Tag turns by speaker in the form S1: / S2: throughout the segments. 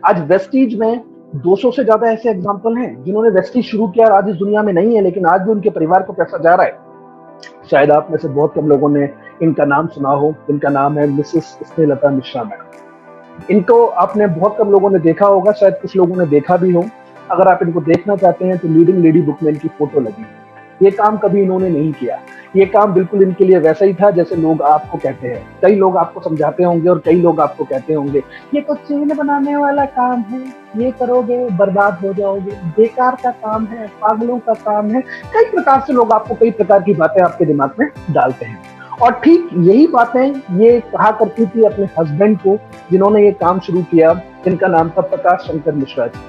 S1: आज वेस्टीज में 200 से ज्यादा ऐसे एग्जाम्पल हैं जिन्होंने वेस्टीज शुरू किया और आज इस दुनिया में नहीं है, लेकिन आज भी उनके परिवार को पैसा जा रहा है। शायद आप में से बहुत कम लोगों ने इनका नाम सुना हो। इनका नाम है मिसेस स्नेहलता मिश्रा मैडम। इनको आपने बहुत कम लोगों ने देखा होगा, शायद कुछ लोगों ने देखा भी हो। अगर आप इनको देखना चाहते हैं तो लीडिंग लेडी बुक में इनकी फोटो लगी है। ये काम कभी इन्होंने नहीं किया। ये काम बिल्कुल इनके लिए वैसा ही था जैसे लोग आपको कहते हैं। कई लोग आपको समझाते होंगे और कई लोग आपको कहते होंगे ये तो चेन बनाने वाला काम है, ये करोगे बर्बाद हो जाओगे, बेकार का काम है, पागलों का काम है। कई प्रकार से लोग आपको कई प्रकार की बातें आपके दिमाग में डालते हैं। और ठीक यही बातें ये कहा करती थी अपने हस्बैंड को, जिन्होंने ये काम शुरू किया। इनका नाम था प्रकाश शंकर मिश्रा जी।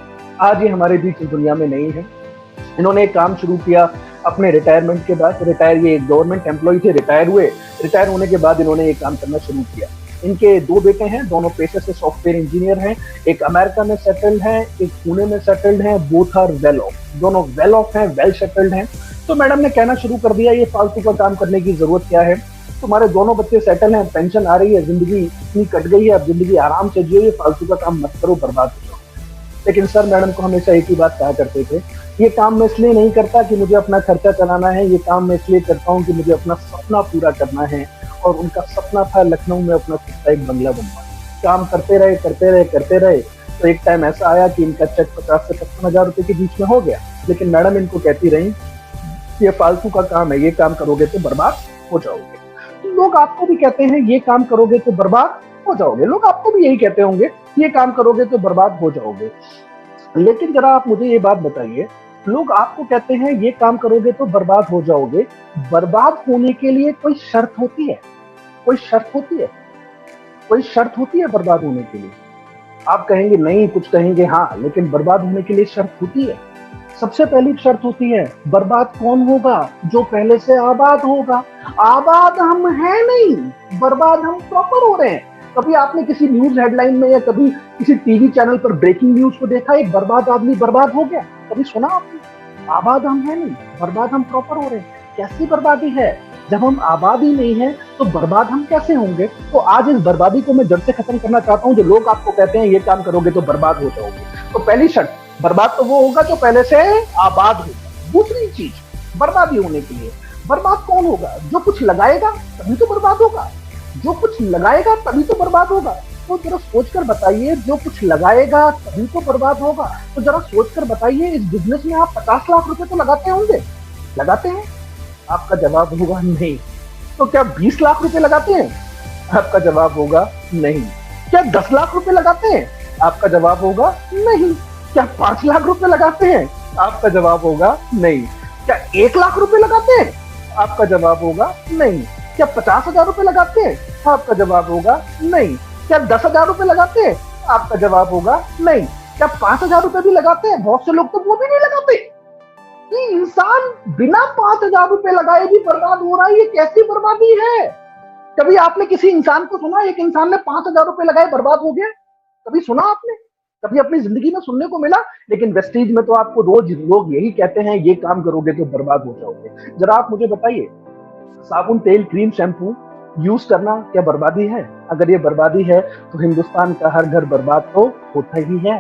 S1: आज ये हमारे बीच इस दुनिया में नहीं है। इन्होंने एक काम शुरू किया अपने रिटायरमेंट के बाद। ये गवर्नमेंट एम्प्लॉय थे, रिटायर हुए। रिटायर होने के बाद इन्होंने ये काम करना शुरू किया। इनके 2 बेटे हैं, दोनों पेशे से सॉफ्टवेयर इंजीनियर हैं। एक अमेरिका में सेटल्ड है, एक पुणे में सेटल्ड है। बोथ आर वेल ऑफ, दोनों वेल ऑफ हैं, वेल सेटल्ड हैं। तो मैडम ने कहना शुरू कर दिया ये फालतू का काम करने की जरूरत क्या है, तुम्हारे दोनों बच्चे सेटल हैं, पेंशन आ रही है, जिंदगी इतनी कट गई है, अब जिंदगी आराम से जियो, ये फालतू का काम मत करो, बर्बाद हो जाओ। लेकिन सर मैडम को हमेशा एक ही बात कहा करते थे, ये काम मैं इसलिए नहीं करता कि मुझे अपना खर्चा चलाना है, ये काम मैं इसलिए करता हूँ कि मुझे अपना सपना पूरा करना है। और उनका सपना था लखनऊ में अपना खुद का एक बंगला बनवाना। काम करते रहे करते रहे करते रहे, तो एक टाइम ऐसा आया कि इनका चेक 50 से 55 हजार रुपए के बीच में हो गया। लेकिन मैडम इनको कहती रही ये फालतू का काम है, ये काम करोगे तो बर्बाद हो जाओगे। तो लोग आपको भी कहते हैं ये काम करोगे तो बर्बाद हो जाओगे। लोग आपको भी यही कहते होंगे ये काम करोगे तो बर्बाद हो जाओगे। लेकिन जरा आप मुझे ये बात बताइए, लोग आपको कहते हैं ये काम करोगे तो बर्बाद हो जाओगे, बर्बाद होने के लिए कोई शर्त होती है? कोई शर्त होती है? कोई शर्त होती है बर्बाद होने के लिए? आप कहेंगे नहीं, कुछ कहेंगे हाँ, लेकिन बर्बाद होने के लिए शर्त होती है। सबसे पहली शर्त होती है, बर्बाद कौन होगा? जो पहले से आबाद होगा। आबाद हम हैं नहीं, बर्बाद हम प्रॉपर हो रहे हैं। कभी आपने किसी न्यूज हेडलाइन में या कभी किसी टीवी चैनल पर ब्रेकिंग न्यूज को देखा, एक बर्बाद आदमी बर्बाद हो गया? कभी सुना आपने? आबाद हम हैं नहीं, बर्बाद हम प्रॉपर हो रहे हैं। कैसी बर्बादी है? जब हम आबाद ही नहीं है तो बर्बाद हम कैसे होंगे? तो आज इस बर्बादी को मैं जड़ से खत्म करना चाहता हूँ। जो लोग आपको कहते हैं ये काम करोगे तो बर्बाद हो जाओगे, तो पहली शर्त, बर्बाद तो वो होगा जो पहले से आबाद होगा। दूसरी चीज, बर्बादी होने के लिए बर्बाद कौन होगा? जो कुछ लगाएगा तभी तो बर्बाद होगा। जो कुछ लगाएगा तभी तो बर्बाद होगा। तो जरा सोचकर बताइए, जो कुछ लगाएगा तभी तो बर्बाद होगा। तो जरा सोचकर बताइए, इस बिजनेस में आप 50 लाख रुपए तो लगाते होंगे, लगाते हैं? आपका जवाब होगा नहीं। तो क्या 20 लाख रुपए लगाते हैं? आपका जवाब होगा नहीं। क्या 10 लाख रुपए लगाते हैं? आपका जवाब होगा नहीं। क्या 5 लाख रुपए लगाते हैं? आपका जवाब होगा नहीं। क्या 1 लाख रुपए लगाते हैं? आपका जवाब होगा नहीं। क्या 50,000 रुपए लगाते हैं? आपका जवाब होगा नहीं। क्या 10,000 रुपए लगाते हैं? आपका जवाब होगा नहीं। क्या 5,000 रुपए भी लगाते हैं? बहुत से लोग तो वो भी नहीं लगाते। कि इंसान बिना 5,000 रुपए लगाए भी बर्बाद हो रहा है, ये कैसी बर्बादी है? कभी आपने किसी इंसान को सुना, एक इंसान ने 5,000 रुपए लगाए बर्बाद हो गया? कभी सुना आपने? कभी अपनी जिंदगी में सुनने को मिला? लेकिन वेस्टीज में तो आपको रोज लोग यही कहते हैं ये काम करोगे तो बर्बाद हो जाओगे। जरा आप मुझे बताइए, साबुन, तेल, क्रीम, शैम्पू यूज करना क्या बर्बादी है? अगर ये बर्बादी है तो हिंदुस्तान का हर घर बर्बाद तो होता ही है।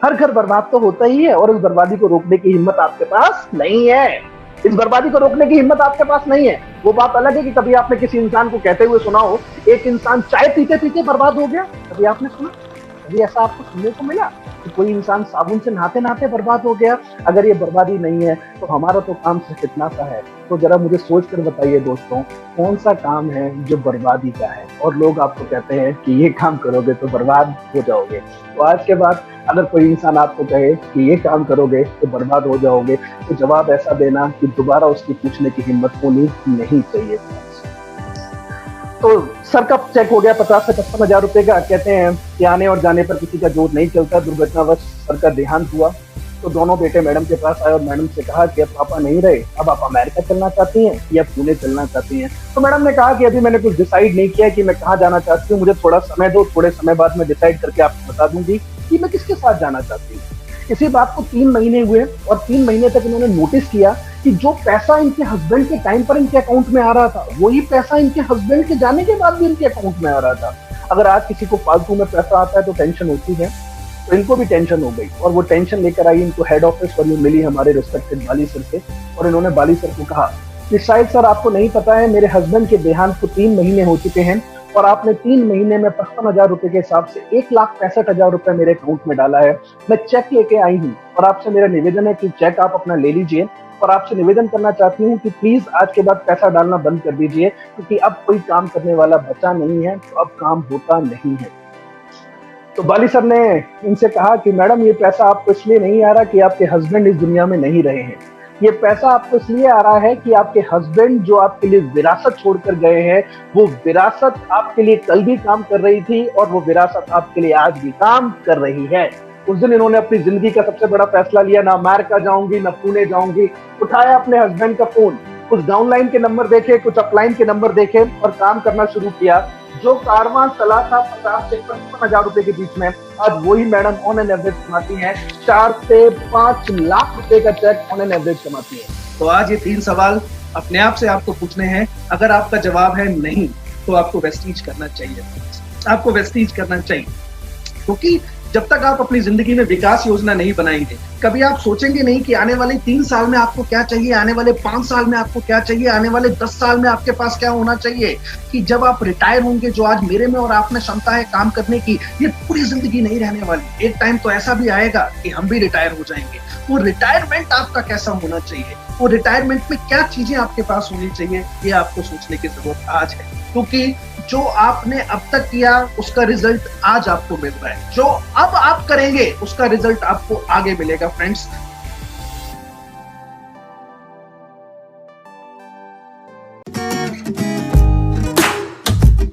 S1: हर घर बर्बाद तो होता ही है, और इस बर्बादी को रोकने की हिम्मत आपके पास नहीं है। इस बर्बादी को रोकने की हिम्मत आपके पास नहीं है। वो बात अलग है कि कभी आपने किसी इंसान को कहते हुए सुना हो एक इंसान चाय पीते पीते बर्बाद हो गया। कभी आपने सुना? कभी ऐसा आपको सुनने को मिला कि कोई इंसान साबुन से नहाते नहाते बर्बाद हो गया? अगर ये बर्बादी नहीं है तो हमारा तो काम सिर्फ इतना सा है। तो जरा मुझे सोच कर बताइए दोस्तों, कौन सा काम है जो बर्बादी का है और लोग आपको कहते हैं कि ये काम करोगे तो बर्बाद हो जाओगे? तो आज के बाद अगर कोई इंसान आपको कहे कि ये काम करोगे तो बर्बाद हो जाओगे, तो जवाब ऐसा देना कि दोबारा उसकी पूछने की हिम्मत होनी नहीं चाहिए। तो सर का चेक हो गया 50 से 55,000 रुपए का। कहते हैं कि आने और जाने पर किसी का जोर नहीं चलता। दुर्घटनावश सर का देहांत हुआ तो दोनों बेटे मैडम के पास आए और मैडम से कहा कि अब पापा नहीं रहे, अब आप अमेरिका चलना चाहती हैं या पुणे चलना चाहती हैं? तो मैडम ने कहा कि अभी मैंने कुछ डिसाइड नहीं किया कि मैं कहाँ जाना चाहती हूँ, मुझे थोड़ा समय दो, थोड़े समय बाद मैं डिसाइड करके आपको बता दूंगी कि मैं किसके साथ जाना चाहती हूँ। इसी बात को 3 महीने हुए और 3 महीने तक इन्होंने नोटिस किया कि जो पैसा इनके हस्बैंड के टाइम पर इनके अकाउंट में आ रहा था, वही पैसा इनके हस्बैंड के जाने के बाद भी इनके अकाउंट में आ रहा था। अगर आज किसी को फालतू में पैसा आता है तो टेंशन होती है, तो इनको भी टेंशन हो गई और वो टेंशन लेकर आई, इनको हेड ऑफिस पर ये मिली हमारे रिस्पेक्टेड बाली सर से। और इन्होंने बाली सर को कहा कि शायद सर आपको नहीं पता है, मेरे हस्बैंड के देहांत को 3 महीने हो चुके हैं और आपने 3 महीने में 55,000 रुपए के हिसाब से 1,65,000 रुपए मेरे अकाउंट में डाला है। मैं चेक लेके आई हूँ और आपसे मेरा निवेदन है कि चेक आप अपना ले लीजिए और आपसे निवेदन करना चाहती हूँ कि प्लीज आज के बाद पैसा डालना बंद कर दीजिए, क्योंकि अब कोई काम करने वाला बचा नहीं है, तो अब काम होता नहीं है। तो बाली सर ने इनसे कहा कि मैडम ये पैसा आपको इसलिए नहीं आ रहा कि आपके हस्बैंड इस दुनिया में नहीं रहे हैं, ये पैसा आपको इसलिए आ रहा है कि आपके हस्बैंड जो आपके लिए विरासत छोड़कर गए हैं, वो विरासत आपके लिए कल भी काम कर रही थी और वो विरासत आपके लिए आज भी काम कर रही है। उस दिन इन्होंने अपनी जिंदगी का सबसे बड़ा फैसला लिया, ना अमेरिका जाऊंगी ना पुणे जाऊंगी। उठाया अपने हस्बैंड का फोन, कुछ डाउनलाइन के नंबर देखे, कुछ अपलाइन के नंबर देखे और काम करना शुरू किया। जो कारवां चला था 50 से 55,000 रुपए के बीच में, आज वही मैडम ऑन एन एवरेज कमाती हैं 4 से 5 लाख रुपए का चेक ऑन एन एवरेज कमाती है।
S2: तो आज ये 3 सवाल अपने आप से आपको पूछने हैं। अगर आपका जवाब है नहीं, तो आपको वेस्टीज करना चाहिए, आपको वेस्टीज करना चाहिए। क्योंकि जब तक आप अपनी जिंदगी में विकास योजना नहीं बनाएंगे, कभी आप सोचेंगे नहीं कि आने वाले 3 साल में आपको क्या चाहिए, आने वाले 5 साल में आपको क्या चाहिए, आने वाले 10 साल में आपके पास क्या होना चाहिए, कि जब आप रिटायर होंगे, जो आज मेरे में और आप में क्षमता है काम करने की, ये पूरी जिंदगी नहीं रहने वाली। एक टाइम तो ऐसा भी आएगा कि हम भी रिटायर हो जाएंगे। वो रिटायरमेंट आपका कैसा होना चाहिए, वो रिटायरमेंट में क्या चीजें आपके पास होनी चाहिए, ये आपको सोचने की जरूरत आज है। क्योंकि जो आपने अब तक किया उसका रिजल्ट आज आपको मिल रहा है, जो अब आप करेंगे उसका रिजल्ट आपको आगे मिलेगा फ्रेंड्स।